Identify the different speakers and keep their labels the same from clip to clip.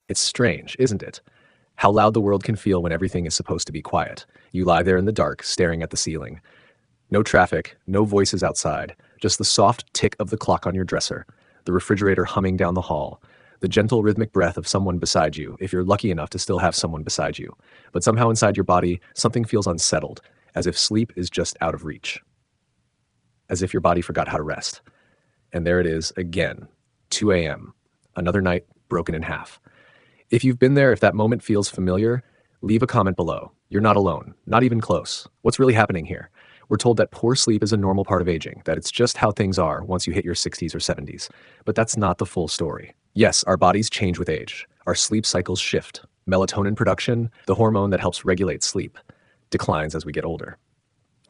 Speaker 1: It's strange, isn't it? How loud the world can feel when everything is supposed to be quiet. You lie there in the dark, staring at the ceiling. No traffic, no voices outside, just the soft tick of the clock on your dresser, the refrigerator humming down the hall, the gentle rhythmic breath of someone beside you, if you're lucky enough to still have someone beside you. But somehow inside your body, something feels unsettled, as if sleep is just out of reach. As if your body forgot how to rest. And there it is again, 2 a.m., another night broken in half. If you've been there, if that moment feels familiar, leave a comment below. You're not alone, not even close. What's really happening here? We're told that poor sleep is a normal part of aging, that it's just how things are once you hit your 60s or 70s. But that's not the full story. Yes, our bodies change with age. Our sleep cycles shift. Melatonin production, the hormone that helps regulate sleep, declines as we get older.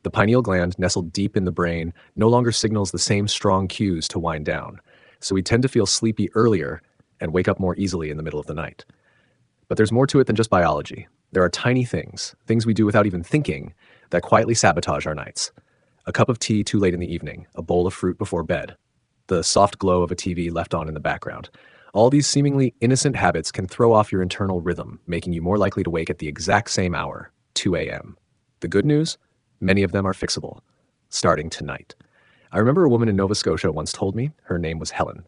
Speaker 1: The pineal gland, nestled deep in the brain, no longer signals the same strong cues to wind down. So we tend to feel sleepy earlier and wake up more easily in the middle of the night. But there's more to it than just biology. There are tiny things we do without even thinking, that quietly sabotage our nights. A cup of tea too late in the evening, a bowl of fruit before bed, the soft glow of a TV left on in the background. All these seemingly innocent habits can throw off your internal rhythm, making you more likely to wake at the exact same hour, 2 a.m. The good news? Many of them are fixable, starting tonight. I remember a woman in Nova Scotia once told me her name was Helen,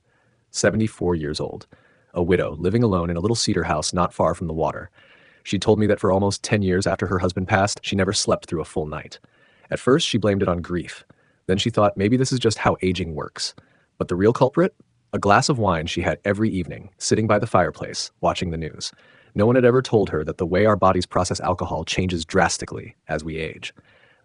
Speaker 1: 74 years old, a widow living alone in a little cedar house not far from the water. She told me that for almost 10 years after her husband passed, she never slept through a full night. At first, she blamed it on grief. Then she thought maybe this is just how aging works. But the real culprit? A glass of wine she had every evening, sitting by the fireplace, watching the news. No one had ever told her that the way our bodies process alcohol changes drastically as we age.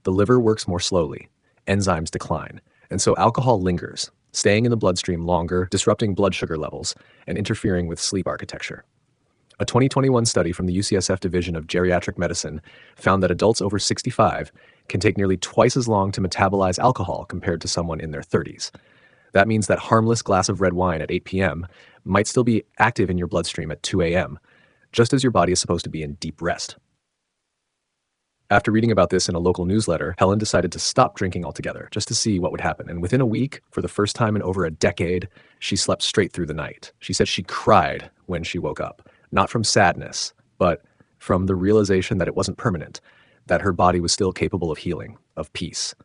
Speaker 1: The liver works more slowly, enzymes decline, and so alcohol lingers, staying in the bloodstream longer, disrupting blood sugar levels, and interfering with sleep architecture. A 2021 study from the UCSF Division of Geriatric Medicine found that adults over 65 can take nearly twice as long to metabolize alcohol compared to someone in their 30s. That means that harmless glass of red wine at 8 p.m. might still be active in your bloodstream at 2 a.m., just as your body is supposed to be in deep rest. After reading about this in a local newsletter, Helen decided to stop drinking altogether, just to see what would happen. And within a week, for the first time in over a decade, she slept straight through the night. She said she cried when she woke up, not from sadness, but from the realization that it wasn't permanent, that her body was still capable of healing, of peace.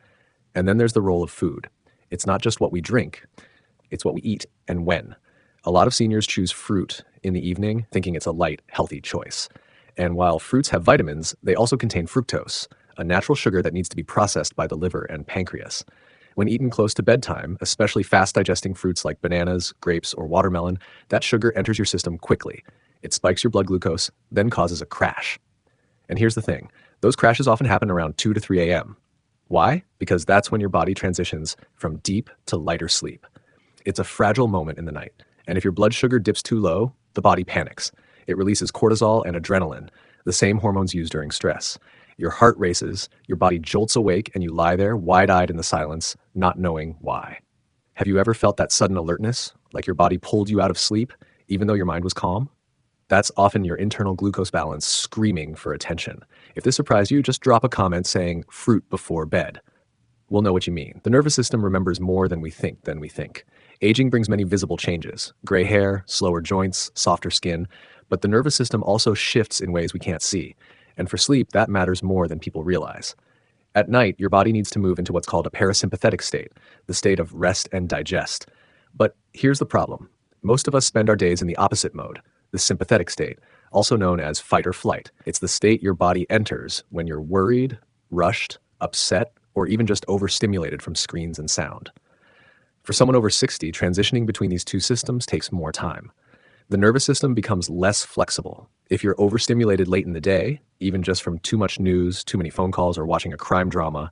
Speaker 1: And then there's the role of food. It's not just what we drink, it's what we eat and when. A lot of seniors choose fruit in the evening, thinking it's a light, healthy choice. And while fruits have vitamins, they also contain fructose, a natural sugar that needs to be processed by the liver and pancreas. When eaten close to bedtime, especially fast-digesting fruits like bananas, grapes, or watermelon, that sugar enters your system quickly. It spikes your blood glucose, then causes a crash. And here's the thing. Those crashes often happen around 2 to 3 a.m. Why? Because that's when your body transitions from deep to lighter sleep. It's a fragile moment in the night. And if your blood sugar dips too low, the body panics. It releases cortisol and adrenaline, the same hormones used during stress. Your heart races, your body jolts awake, and you lie there, wide-eyed in the silence, not knowing why. Have you ever felt that sudden alertness, like your body pulled you out of sleep, even though your mind was calm? That's often your internal glucose balance screaming for attention. If this surprised you, just drop a comment saying fruit before bed. We'll know what you mean. The nervous system remembers more than we think. Aging brings many visible changes: gray hair, slower joints, softer skin, but the nervous system also shifts in ways we can't see. And for sleep, that matters more than people realize. At night, your body needs to move into what's called a parasympathetic state, the state of rest and digest. But here's the problem. Most of us spend our days in the opposite mode, the sympathetic state, also known as fight or flight. It's the state your body enters when you're worried, rushed, upset, or even just overstimulated from screens and sound. For someone over 60, transitioning between these two systems takes more time. The nervous system becomes less flexible. If you're overstimulated late in the day, even just from too much news, too many phone calls, or watching a crime drama,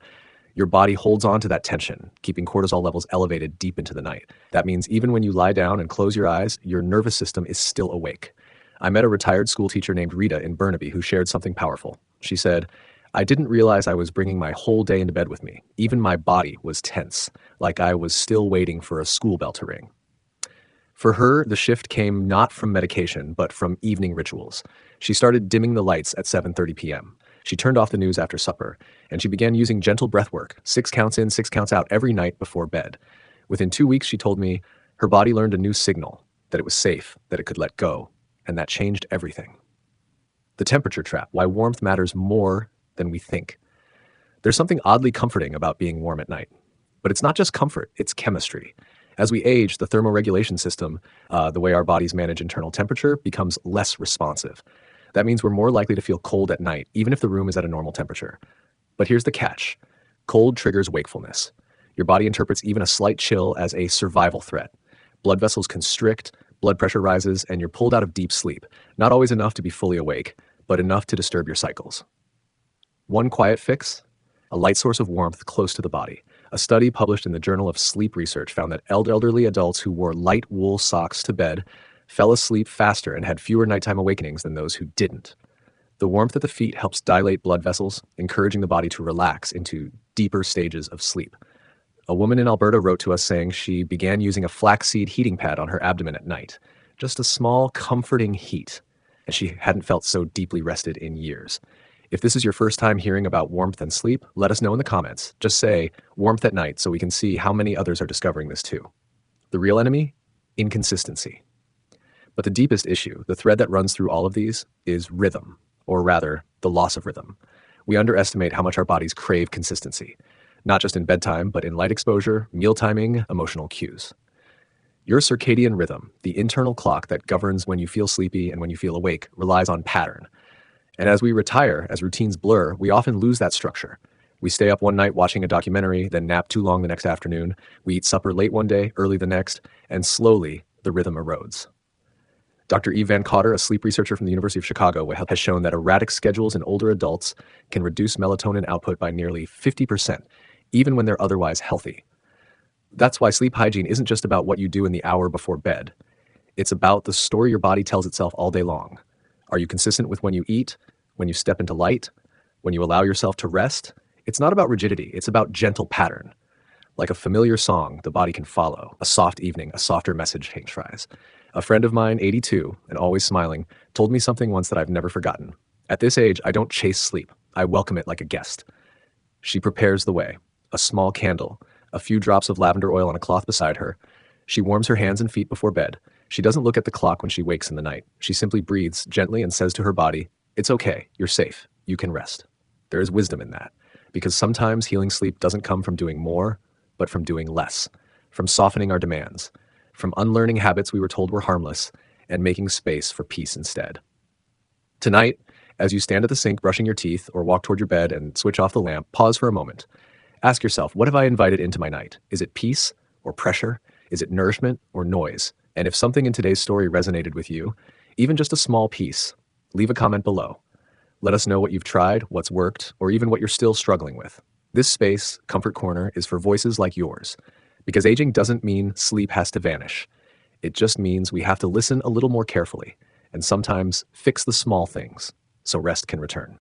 Speaker 1: your body holds on to that tension, keeping cortisol levels elevated deep into the night. That means even when you lie down and close your eyes, your nervous system is still awake. I met a retired school teacher named Rita in Burnaby who shared something powerful. She said, "I didn't realize I was bringing my whole day into bed with me. Even my body was tense, like I was still waiting for a school bell to ring." For her, the shift came not from medication, but from evening rituals. She started dimming the lights at 7:30 p.m. She turned off the news after supper, and she began using gentle breath work, 6 counts in, 6 counts out every night before bed. Within 2 weeks, she told me her body learned a new signal, that it was safe, that it could let go, and that changed everything. The temperature trap, why warmth matters more than we think. There's something oddly comforting about being warm at night. But it's not just comfort, it's chemistry. As we age, the thermoregulation system, the way our bodies manage internal temperature, becomes less responsive. That means we're more likely to feel cold at night, even if the room is at a normal temperature. But here's the catch. Cold triggers wakefulness. Your body interprets even a slight chill as a survival threat. Blood vessels constrict, blood pressure rises, and you're pulled out of deep sleep. Not always enough to be fully awake, but enough to disturb your cycles. One quiet fix? A light source of warmth close to the body. A study published in the Journal of Sleep Research found that elderly adults who wore light wool socks to bed fell asleep faster and had fewer nighttime awakenings than those who didn't. The warmth at the feet helps dilate blood vessels, encouraging the body to relax into deeper stages of sleep. A woman in Alberta wrote to us saying she began using a flaxseed heating pad on her abdomen at night. Just a small, comforting heat, and she hadn't felt so deeply rested in years. If this is your first time hearing about warmth and sleep, let us know in the comments. Just say warmth at night so we can see how many others are discovering this too. The real enemy? Inconsistency. But the deepest issue, the thread that runs through all of these, is rhythm, or rather, the loss of rhythm. We underestimate how much our bodies crave consistency, not just in bedtime, but in light exposure, meal timing, emotional cues. Your circadian rhythm, the internal clock that governs when you feel sleepy and when you feel awake, relies on pattern. And as we retire, as routines blur, we often lose that structure. We stay up one night watching a documentary, then nap too long the next afternoon. We eat supper late one day, early the next, and slowly the rhythm erodes. Dr. Eve Van Cotter, a sleep researcher from the University of Chicago, has shown that erratic schedules in older adults can reduce melatonin output by nearly 50%, even when they're otherwise healthy. That's why sleep hygiene isn't just about what you do in the hour before bed. It's about the story your body tells itself all day long. Are you consistent with when you eat, when you step into light, when you allow yourself to rest? It's not about rigidity, it's about gentle pattern. Like a familiar song the body can follow, a soft evening, a softer message, Hank tries. A friend of mine, 82, and always smiling, told me something once that I've never forgotten. At this age, I don't chase sleep. I welcome it like a guest. She prepares the way. A small candle, a few drops of lavender oil on a cloth beside her. She warms her hands and feet before bed. She doesn't look at the clock when she wakes in the night. She simply breathes gently and says to her body, "It's okay, you're safe, you can rest." There is wisdom in that, because sometimes healing sleep doesn't come from doing more, but from doing less, from softening our demands, from unlearning habits we were told were harmless, and making space for peace instead. Tonight, as you stand at the sink brushing your teeth or walk toward your bed and switch off the lamp, pause for a moment. Ask yourself, what have I invited into my night? Is it peace or pressure? Is it nourishment or noise? And if something in today's story resonated with you, even just a small piece, leave a comment below. Let us know what you've tried, what's worked, or even what you're still struggling with. This space, Comfort Corner, is for voices like yours. Because aging doesn't mean sleep has to vanish. It just means we have to listen a little more carefully, and sometimes fix the small things so rest can return.